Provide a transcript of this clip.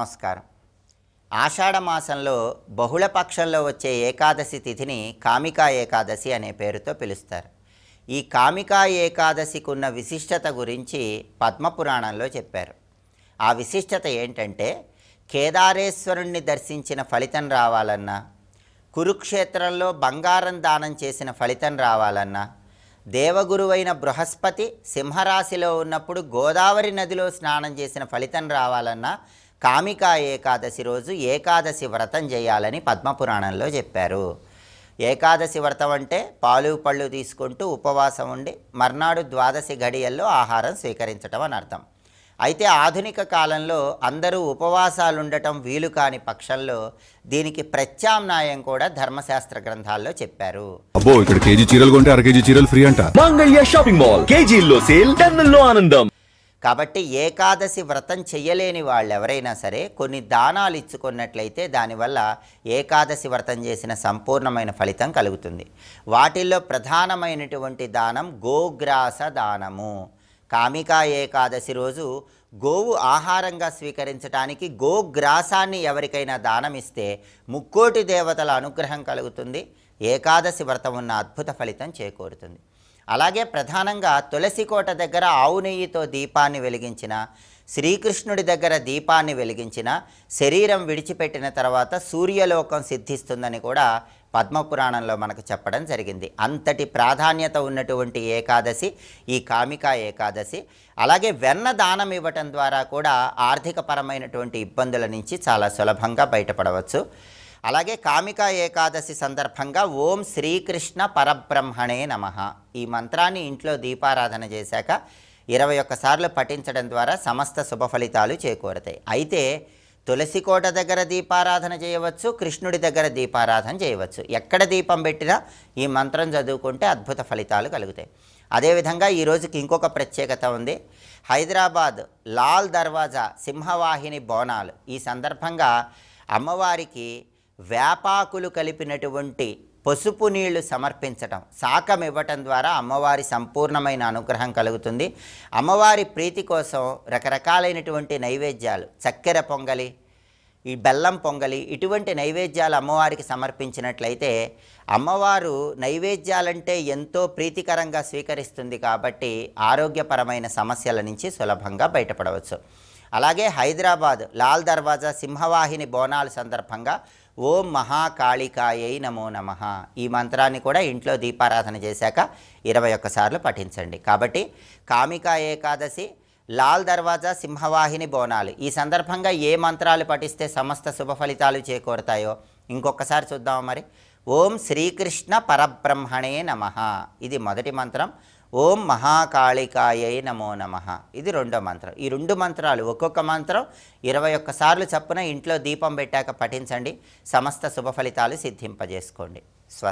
నమస్కారం. ఆషాఢ మాసంలో బహుళపక్షంలో వచ్చే ఏకాదశి తిథిని కామికా ఏకాదశి అనే పేరుతో పిలుస్తారు. ఈ కామికా ఏకాదశికి ఉన్న విశిష్టత గురించి పద్మపురాణంలో చెప్పారు. ఆ విశిష్టత ఏంటంటే, కేదారేశ్వరుణ్ణి దర్శించిన ఫలితం రావాలన్నా, కురుక్షేత్రంలో బంగారం దానం చేసిన ఫలితం రావాలన్నా, దేవగురువైన బృహస్పతి సింహరాశిలో ఉన్నప్పుడు గోదావరి నదిలో స్నానం చేసిన ఫలితం రావాలన్నా కామికా ఏకాదశి రోజు ఏకాదశి వ్రతం చేయాలని పద్మపురాణంలో చెప్పారు. ఏకాదశి వ్రతం అంటే పాలు పళ్ళు తీసుకుంటూ ఉపవాసం ఉండి మర్నాడు ద్వాదశి గడియల్లో ఆహారం స్వీకరించటం అని అర్థం. అయితే ఆధునిక కాలంలో అందరూ ఉపవాసాలు ఉండటం వీలు కాని పక్షంలో దీనికి ప్రత్యామ్నాయం కూడా ధర్మశాస్త్ర గ్రంథాల్లో చెప్పారు. అబ్బో, ఇక్కడ కేజీ చీరలు కొంటే అర కేజీ చీరలు ఫ్రీ అంట. మంగళ్య షాపింగ్ మాల్, కేజీల్లో సేల్, టన్నుల్లో ఆనందం. కాబట్టి ఏకాదశి వ్రతం చెయ్యలేని వాళ్ళు ఎవరైనా సరే కొన్ని దానాలు ఇచ్చుకున్నట్లయితే దానివల్ల ఏకాదశి వ్రతం చేసిన సంపూర్ణమైన ఫలితం కలుగుతుంది. వాటిల్లో ప్రధానమైనటువంటి దానం గోగ్రాస దానము. కామికా ఏకాదశి రోజు గోవు ఆహారంగా స్వీకరించడానికి గోగ్రాసాన్ని ఎవరికైనా దానం ఇస్తే ముక్కోటి దేవతల అనుగ్రహం కలుగుతుంది. ఏకాదశి వ్రతం ఉన్న అద్భుత ఫలితం చేకూరుతుంది. అలాగే ప్రధానంగా తులసి కోట దగ్గర ఆవు నెయ్యితో దీపాన్ని వెలిగించిన, శ్రీకృష్ణుడి దగ్గర దీపాన్ని వెలిగించిన శరీరం విడిచిపెట్టిన తర్వాత సూర్యలోకం సిద్ధిస్తుందని కూడా పద్మపురాణంలో మనకు చెప్పడం జరిగింది. అంతటి ప్రాధాన్యత ఉన్నటువంటి ఏకాదశి ఈ కామికా ఏకాదశి. అలాగే వెన్న దానం ఇవ్వటం ద్వారా కూడా ఆర్థికపరమైనటువంటి ఇబ్బందుల నుంచి చాలా సులభంగా బయటపడవచ్చు. అలాగే కామికా ఏకాదశి సందర్భంగా ఓం శ్రీకృష్ణ పరబ్రహ్మణే నమః ఈ మంత్రాన్ని ఇంట్లో దీపారాధన చేశాక 21 సార్లు పఠించడం ద్వారా సమస్త శుభ ఫలితాలు చేకూరుతాయి. అయితే తులసి కోట దగ్గర దీపారాధన చేయవచ్చు, కృష్ణుడి దగ్గర దీపారాధన చేయవచ్చు. ఎక్కడ దీపం పెట్టినా ఈ మంత్రం చదువుకుంటే అద్భుత ఫలితాలు కలుగుతాయి. అదేవిధంగా ఈ రోజుకి ఇంకొక ప్రత్యేకత ఉంది. హైదరాబాద్ లాల్ దర్వాజా సింహవాహిని బోనాలు. ఈ సందర్భంగా అమ్మవారికి వేపాకులు కలిపినటువంటి పసుపు నీళ్లు సమర్పించటం, శాకం ఇవ్వటం ద్వారా అమ్మవారి సంపూర్ణమైన అనుగ్రహం కలుగుతుంది. అమ్మవారి ప్రీతి కోసం రకరకాలైనటువంటి నైవేద్యాలు, చక్కెర పొంగలి, ఈ బెల్లం పొంగలి, ఇటువంటి నైవేద్యాలు అమ్మవారికి సమర్పించినట్లయితే అమ్మవారు నైవేద్యాలంటే ఎంతో ప్రీతికరంగా స్వీకరిస్తుంది. కాబట్టి ఆరోగ్యపరమైన సమస్యల నుంచి సులభంగా బయటపడవచ్చు. అలాగే హైదరాబాద్ లాల్ దర్వాజా సింహవాహిని బోనాల సందర్భంగా ఓం మహాకాళికాయై నమో నమః ఈ మంత్రాన్ని కూడా ఇంట్లో దీపారాధన చేశాక 21 సార్లు పఠించండి. కాబట్టి కామికా ఏకాదశి, లాల్ దర్వాజా సింహవాహిని బోనాలు ఈ సందర్భంగా ఏ మంత్రాలు పఠిస్తే సమస్త శుభ ఫలితాలు చేకూరుతాయో ఇంకొకసారి చూద్దాం. మరి ఓం శ్రీకృష్ణ పరబ్రహ్మణే నమః ఇది మొదటి మంత్రం. ఓం మహాకాళికాయై నమో నమః ఇది రెండో మంత్రం. ఈ 2 మంత్రాలు ఒక్కొక్క మంత్రం 21 సార్లు చప్పున ఇంట్లో దీపం పెట్టాక పఠించండి. సమస్త శుభ ఫలితాలు సిద్ధింపజేసుకోండి. స్వస్తి.